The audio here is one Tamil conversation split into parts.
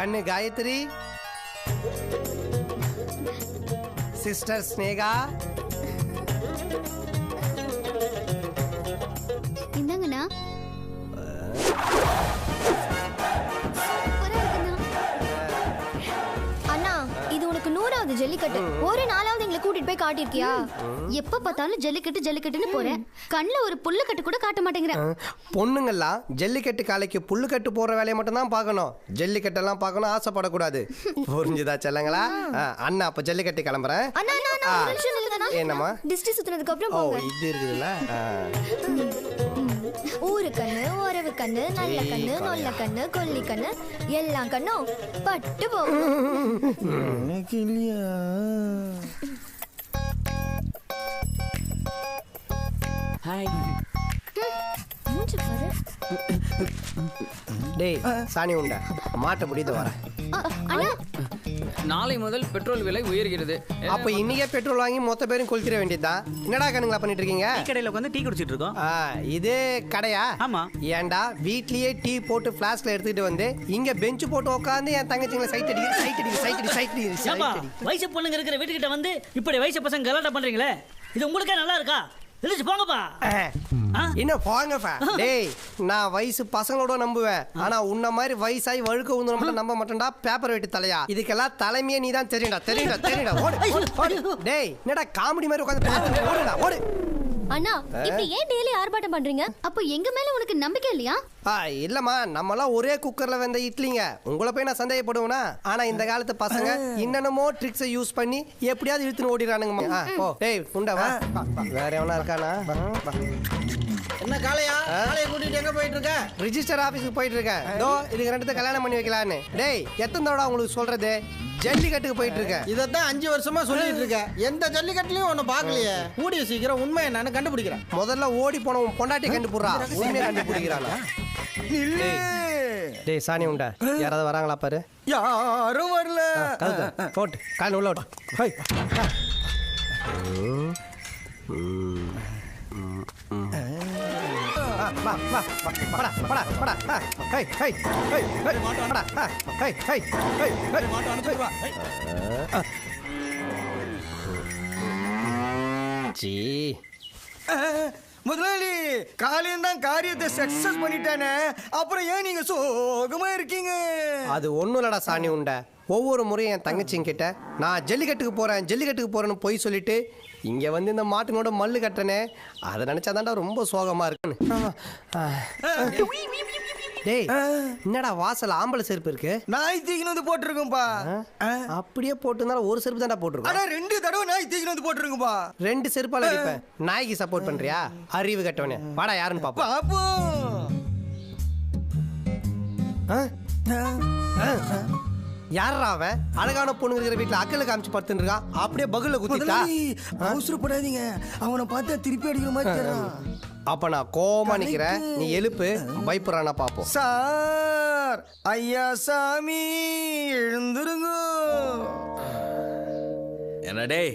கண்ணு காயத்ரி, சிஸ்டர் ஸ்னேகா. இந்தாங்கண்ணா. அண்ணா, இது உனக்கு 100வது ஜல்லிக்கட்டு. ஒரு நாளாவது எங்களை கூட்டிட்டு போய் காட்டிருக்கியா? எப்ப பார்த்தாலும் ஜல்லிக்கட்டு ஜல்லிக்கட்டுன்னு போறேன். கண்ணுல ஒரு புல்லுக்கட்டு கூட காட்ட மாட்டேங்கிற. பொண்ணுங்கெல்லாம் ஜல்லிக்கட்டு காலைக்கு புல்லுக்கட்டு போற வேலையை மட்டும் தான் பார்க்கணும். ஜல்லிக்கட்டெல்லாம் பார்க்கணும் ஆசைப்படக்கூடாது. புரிஞ்சுதா செல்லங்களா? அண்ணா அப்ப ஜல்லிக்கட்டு கிளம்புறேன். என்னம்மா? டிஸ்ட்ரி சுத்தினதுக்கு அப்புறம் ஓ இது இருக்குதுல்ல. ஊரு கண்ணு, உறவு கண்ணு, நல்ல கண்ணு, நொல்ல கண்ணு, கொல்லி கண்ணு, எல்லா கண்ணும் பட்டு போகும். எனக்கு இல்லையா? ஹாய். டேய் சாணி உண்டா மாட்டை பிடித்து வரேன். நாளை முதல் பெட்ரோல் விலை உயர்கிறது. அப்ப இன்னைக்கே பெட்ரோல் வாங்கி மொத்த பேரும் கொளுத்திர வேண்டியதுதான். என்னடா கண்ணுங்களா பண்ணிட்டு இருக்கீங்க? கடையில உட்காந்து டீ குடிச்சிட்டு இருக்கோம். இது கடையா? ஆமா. ஏன்டா வீட்லயே டீ போட்டு பிளாஸ்க்ல எடுத்துட்டு வந்து இங்க பெஞ்ச் போட்டு உட்காந்து என் தங்கச்சிங்களை சைட் அடி. வயசு பொண்ணுங்க இருக்கிற வீட்டுக்கிட்ட வந்து இப்படி வயசு பசங்க கலாட்டா பண்றீங்களே, இது உங்களுக்கே நல்லா இருக்கா? எழுச்சி போங்கப்பா. என்ன போங்கப்பா. டேய் நான் வயசு பசங்களோட நம்புவேன். ஆனா உன்ன மாதிரி வயசாகி வழுக்க உந்து மட்டும் நம்ப மாட்டேன்டா. பேப்பர் வெட்டி தலையா. இதுக்கெல்லாம் தலைமையே நீ தான். தெரியும்டா. ஓடு. டேய் என்னடா காமெடி மாதிரி உட்காந்து ஓடுடா ஓடு. அண்ணா, இப்படி ஏன் டெய்லி ஆர்ப்பாட்டம் பண்றீங்க? அப்ப எங்க மேல உனக்கு நம்பிக்கை இல்லையா? இல்லம்மா, நம்மலாம் ஒரே குக்கர்ல வந்த இட்லிங்க. உங்களை போய் நான் சந்தேகப்படுவேனா? ஆனா இந்த காலத்து பசங்க என்னென்னமோ ட்ரிக்ஸை யூஸ் பண்ணி எப்படியாவது இழுத்துன்னு ஓடிடுறானுங்கம்மா. ஓ டேய் உண்டா வா. வேற எவனா இருக்கானா? என்ன காளையா? காளையை கூட்டிட்டு எங்க போயிட்டு இருக்க? ரிஜிஸ்டர் ஆபீஸ்க்கு போயிட்டு இருக்கேன். இதோ இதுக்கு ரெண்டுத்தை கல்யாணம் பண்ணி வைக்கலான்னு. டேய் எத்தனை தடவை உங்களுக்கு சொல்றது? ஜல்லிக்கட்டுக்கு போயிட்டு இருக்கேன். இதைத்தான் 5 வருஷமா சொல்லிட்டு இருக்கேன். எந்த ஜல்லிக்கட்டுலயும் ஒண்ணு பாக்கலையே. கூடிய சீக்கிரம் உண்மை என்னன்னு கண்டுபிடிக்கிறேன். முதல்ல ஓடி போனவன் பொண்டாட்டி கண்டுபிடுறா. உண்மையை கண்டுபிடிக்கிறானா? டேய் சாணி உண்டா யாராவது வராங்களா பாரு. யாரும் வரல. போட்டு கால் உள்ள ஓட்டு. முதலாளி காலையும் தான் காரியத்தை சக்சஸ் பண்ணிட்டானே, அப்புறம் ஏன் நீங்க சோகமா இருக்கீங்க? அது ஒண்ணும் இல்லடா சாணி உண்டை. ஒவ்வொரு முறையும் என் தங்கச்சிங்க கிட்ட நான் ஜல்லிக்கட்டுக்கு போறேன்னு போய் சொல்லிட்டு இங்க வந்து இந்த மாட்டுனோட மல்லு கட்டனே, அதை நினைச்சாதான்டா ரொம்ப சோகமா இருக்குன்னு. டேய் என்னடா வாசல் ஆம்பளை செருப்பு இருக்கு? நாய் தீக்கின்னு வந்து போட்டுருக்கும்பா. அப்படியே போட்டுருந்தாலும் ஒரு செருப்பு தான்டா போட்டுருக்கோம். 2 தடவை நாய் தீக்கின்னு வந்து போட்டுருக்கும்பா. 2 செருப்பால அடிப்பேன். நாய்க்கு சப்போர்ட் பண்றியா? அறிவு கட்டவனே. வாடா யாருன்னு பாப்போம். யாரா அவன்? அழகான பொண்ணு இருக்கிற வீட்டுல அக்கல காமிச்சு படுத்துட்டு இருக்கான். அப்படியே பகுல குத்திட்டா. அவசரப்படாதீங்க, அவனை பார்த்தா திருப்பி அடிக்கிற மாதிரி தெரியறான். அப்ப நான் கோமா நிக்கிறேன், நீ எழுப்பு. பயப்படுறானா பாப்போம். சார் ஐயா சாமி எழுந்துருங்க. என்ன டேய்,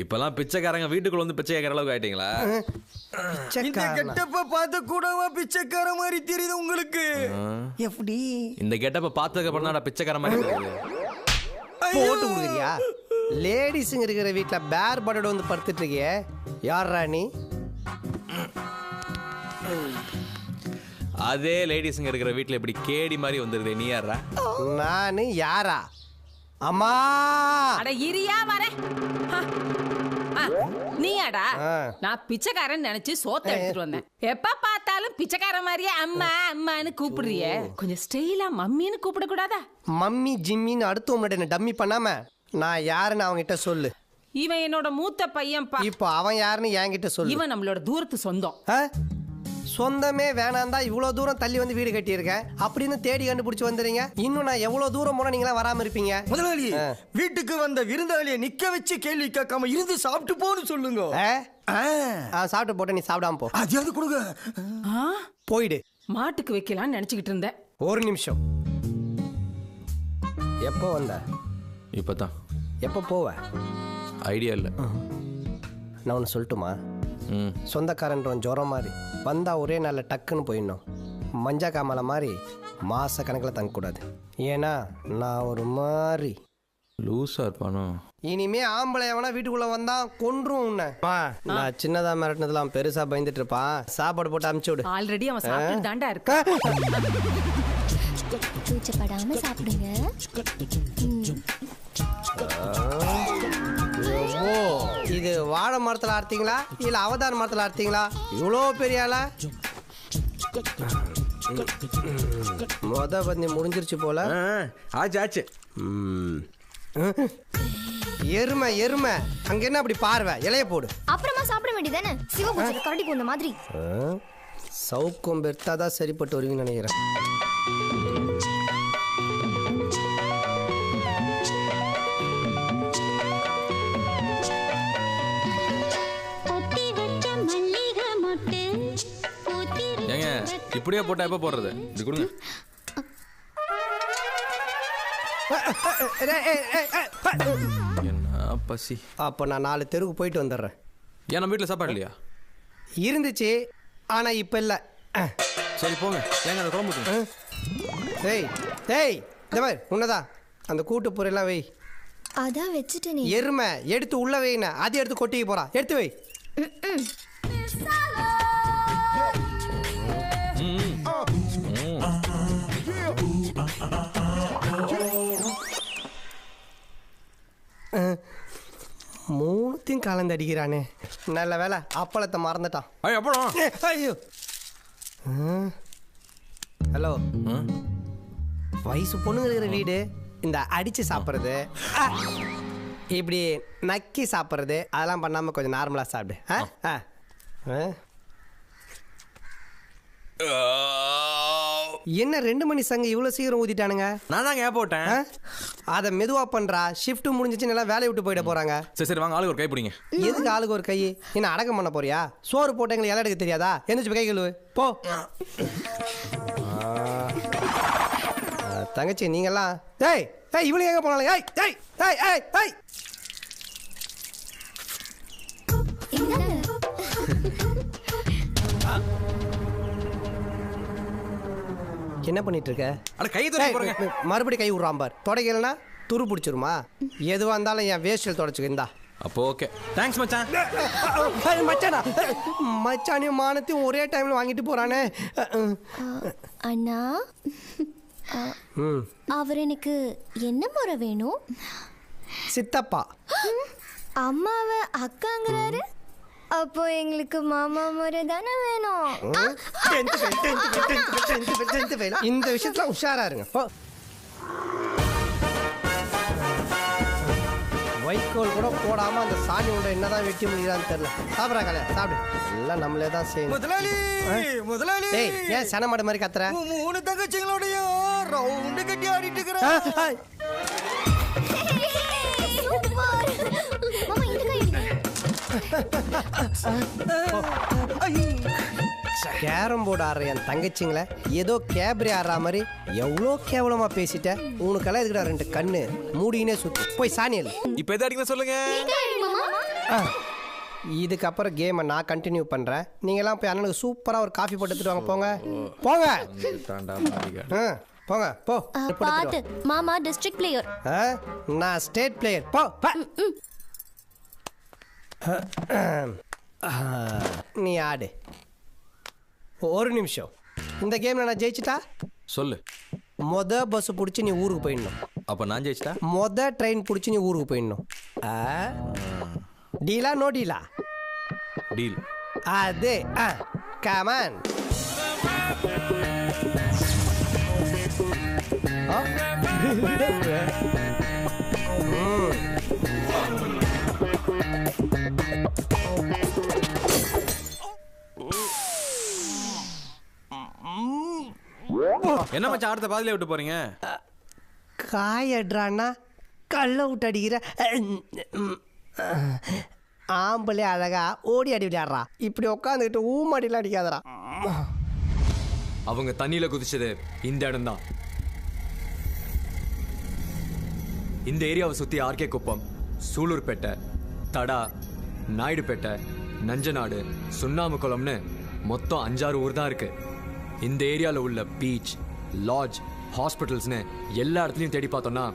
இப்பெல்லாம் பிச்சைக்காரங்க வீட்டுக்குள்ள வந்து பிச்சை கேட்கற அளவுக்கு ஆயிட்டீங்களா? இந்த கெட்டப்ப பார்த்து கூடவா பிச்சைக்கார மாதிரி தெரியுது உங்களுக்கு? எப்படி இந்த கெட்டப்ப பார்த்ததுக்கு அப்புறம் தான் பிச்சைக்கார மாதிரி தெரியுது. போட்டு கொடுக்குறியா? லேடிஸுங்க இருக்கிற வீட்டுல பேர் பட்டோட வந்து படுத்துட்டு இருக்கியே, யாரா நீ? அதே லேடிஸுங்க இருக்கிற வீட்டுல இப்படி கேடி மாதிரி வந்துருதே, நீ யாரா? நானு யாரா? அம்மா அட இரியா வர. நீயாடா? நான் பிச்சைக்காரன் நினைச்சு சோத்த எடுத்துட்டு வந்தேன். எப்ப பார்த்தாலும் பிச்சைக்கார மாதிரியே அம்மா அம்மான்னு கூப்பிடுறியே, கொஞ்சம் ஸ்டைலா மம்மின்னு கூப்பிட கூடாதா? மம்மி ஜிம்மின்னு அடுத்தவங்க என்ன டம்மி பண்ணாம நான் யாருன்னு அவங்க கிட்ட சொல்லு. இவன் என்னோட மூத்த பையன். இப்போ அவன் யாருன்னு என்கிட்ட சொல்லு. இவன் நம்மளோட தூரத்து சொந்தம். சொந்தமே வேணாம் தான் இவ்வளவு தூரம் தள்ளி வந்து வீடு கட்டியிருக்கேன் அப்படின்னு தேடி கண்டுபிடிச்சு வந்துறீங்க. இன்னும் நான் எவ்வளவு தூரம் போனா நீங்களா வராம இருப்பீங்க? முதலாளி வீட்டுக்கு வந்த விருந்தாளியை நிக்க வச்சு கேள்வி கேட்காம இருந்து சாப்பிட்டு போன்னு சொல்லுங்க. சாப்பிட்டு போட்ட நீ சாப்பிடாம போ. அதையாவது கொடுங்க. போயிடு. மாட்டுக்கு வைக்கலாம்னு நினைச்சுக்கிட்டு இருந்தேன். ஒரு நிமிஷம். எப்போ வந்த? இப்பதான். எப்போ போவ? ஐடியா இல்லை. நான் ஒன்று சொல்லட்டுமா? சொந்தக்காரன்றவன் ஜுரம் மாதிரி வந்தா ஒரே நாளில் டக்குன்னு போயிடணும். மஞ்சா காமலை மாதிரி மாச கணக்கில் தங்கக்கூடாது. ஏன்னா நான் ஒரு மாதிரி லூஸா இருப்பானோ. இனிமே ஆம்பளை எவனா வீட்டுக்குள்ள வந்தா கொன்றும் உன்னை. நான் சின்னதா மிரட்டினதுலாம் பெருசா பயந்துட்டு இருப்பான். சாப்பாடு போட்டு அமுச்சு விடு. ஆல்ரெடி அவன் சாப்பிட்டு தாண்டா இருக்கா. கூச்சப்படாம சாப்பிடுங்க. இது வாழை மரத்துல அறுத்தீங்களா இல்ல அவதார மரத்துல அறுத்தீங்களா? இவ்வளோ பெரிய ஆளா? பந்தி முடிஞ்சிருச்சு போல. ஆச்சு. எருமை எருமை அங்க என்ன அப்படி பார்வை? இலைய போடு. அப்புறமா சாப்பிட வேண்டியதானே? சிவபூஜை கரடி போன மாதிரி. சவுக்கம் பெருத்தாதான் சரிப்பட்டு வருவீங்கன்னு நினைக்கிறேன். ஏங்க இப்படியே போட்டா எப்ப போடுறது? இது கொடுங்க. என்ன பசி. அப்போ நான் 4 தெருவுக்கு போயிட்டு வந்துடுறேன். ஏன் நம்ம வீட்டில் சாப்பாடு இல்லையா? இருந்துச்சு ஆனா இப்ப இல்ல. சரி போங்க. ஏங்க அந்த குழம்பு. டேய் டேய் இந்த மாதிரி உன்னதான் அந்த கூட்டு பொரியெல்லாம் வை. அதான் வச்சுட்டேனே. எருமை எடுத்து உள்ள வைன. அது எடுத்து கொட்டிக்க போறா. எடுத்து வை. மூணுத்தையும் கலந்து அடிக்கிறானே. நல்ல வேலை அப்பளத்தை மறந்துட்டான். அப்பளம். ஐயோ. ஹலோ. வயசு பொண்ணுங்க இருக்கிற வீடு இந்த அடிச்சு சாப்பிட்றது, இப்படி நக்கி சாப்பிட்றது அதெல்லாம் பண்ணாம கொஞ்சம் நார்மலா சாப்பிடு. என்ன 2 மணி சங்க இவ்வளவு சீக்கிரம் ஊதிட்டானுங்க? நான் தாங்க போட்டேன். அதை மெதுவா பண்றா. ஷிஃப்ட் முடிஞ்சிச்சு நல்லா வேலையை விட்டு போயிட போறாங்க. சரி வாங்க ஆளுக்கு ஒரு கை பிடிங்க. எதுக்கு ஆளுக்கு ஒரு கை? என்ன அடக்கம் பண்ண போறியா? சோறு போட்டு எங்களுக்கு இலை எடுக்க தெரியாதா? எந்திரிச்சு கை கழுவு போ. தங்கச்சி நீங்கெல்லாம் டேய் டேய் இவளு எங்க போனாலும் ஏய் டேய் டேய் ஏய் டேய். என்ன பண்ணிட்டு இருக்க? அட கை தொடச்சு போறங்க. மறுபடியும் கை விடுறான் பார். தொடக்கலனா துரு பிடிச்சிருமா? எதுவா இருந்தாலும் என் வேஸ்டில் தொடச்சுக்க. இந்தா. அப்போ ஓகே. தேங்க்ஸ் மச்சான். மச்சானா மச்சானையும் மானத்தையும் ஒரே டைம்ல வாங்கிட்டு போறானே. அண்ணா அவர் எனக்கு என்ன முறை வேணும்? சித்தப்பா. அம்மாவை அக்காங்கிறாரு. அப்போ எங்களுக்கு மாமா முறை தானே வேணும். இந்த விஷயத்துல உஷாரா இருங்க. வைக்கோல் கூட போடாம அந்த சாணி உண்டை என்னதான் வெட்டி முடியலான்னு தெரியல. சாப்பிட்றா கலையா சாப்பிடு. எல்லாம் நம்மளே தான் செய்யணும். முதலாளி முதலாளி. ஏய் ஏன் சன மாடு மாதிரி கத்துற? 3 தங்கச்சிங்களோடய ரவுண்டு கட்டி ஆடிட்டு இருக்கிறேன். கேரம் போர்டு ஆடுற என் தங்கச்சிங்கள ஏதோ கேப்ரி ஆடுற மாதிரி எவ்வளோ கேவலமா பேசிட்ட. உனக்கெல்லாம் எதுக்குடா 2 கண்ணு மூடினே சுத்து. போய் சாணியல். இப்போ எது அடிக்கணும் சொல்லுங்க. இதுக்கப்புறம் கேமை நான் கண்டினியூ பண்றேன். நீங்கெல்லாம் போய் அண்ணனுக்கு சூப்பரா ஒரு காஃபி போட்டு எடுத்துட்டு வாங்க. போங்க போங்க போங்க போ. பாத்து மாமா டிஸ்ட்ரிக்ட் பிளேயர். நான் ஸ்டேட் பிளேயர். போ. நீ ஆடு. ஒரு நிமிஷம். இந்த கேம்ல நான் ஜெயிச்சிட்டா சொல்லு. பஸ் பிடிச்சி நீ ஊருக்கு போயிடணும். அப்ப நான் ஜெயிச்சிட்டா ட்ரெயின் பிடிச்சி நீ ஊருக்கு போயிடணும். டீலா நோ டீலா? டீல். அதே. கமான். என்ன மச்சான் அடுத்த பாதியில விட்டு போறீங்க? காயட்ரான்னா கல்ல விட்டு அடிக்கிற. ஆம்பளை அழகா ஓடி அடி விளையாடுறா. இப்படி உட்காந்துக்கிட்டு ஊமாடிலாம் அடிக்காதரா. அவங்க தண்ணியில குதிச்சது இந்த இடம் தான். இந்த ஏரியாவை சுத்தி ஆர்கே குப்பம், சூலூர்பேட்டை, தடா, நாயுடுபேட்டை, நஞ்சநாடு, சுண்ணாமுக்குளம்னு மொத்தம் 5-6 ஊர் தான் இருக்கு. இந்த ஏரியாவில் உள்ள பீச், லாட்ஜ், ஹாஸ்பிட்டல்ஸ்னு எல்லா இடத்துலையும் தேடி பார்த்தோம்னா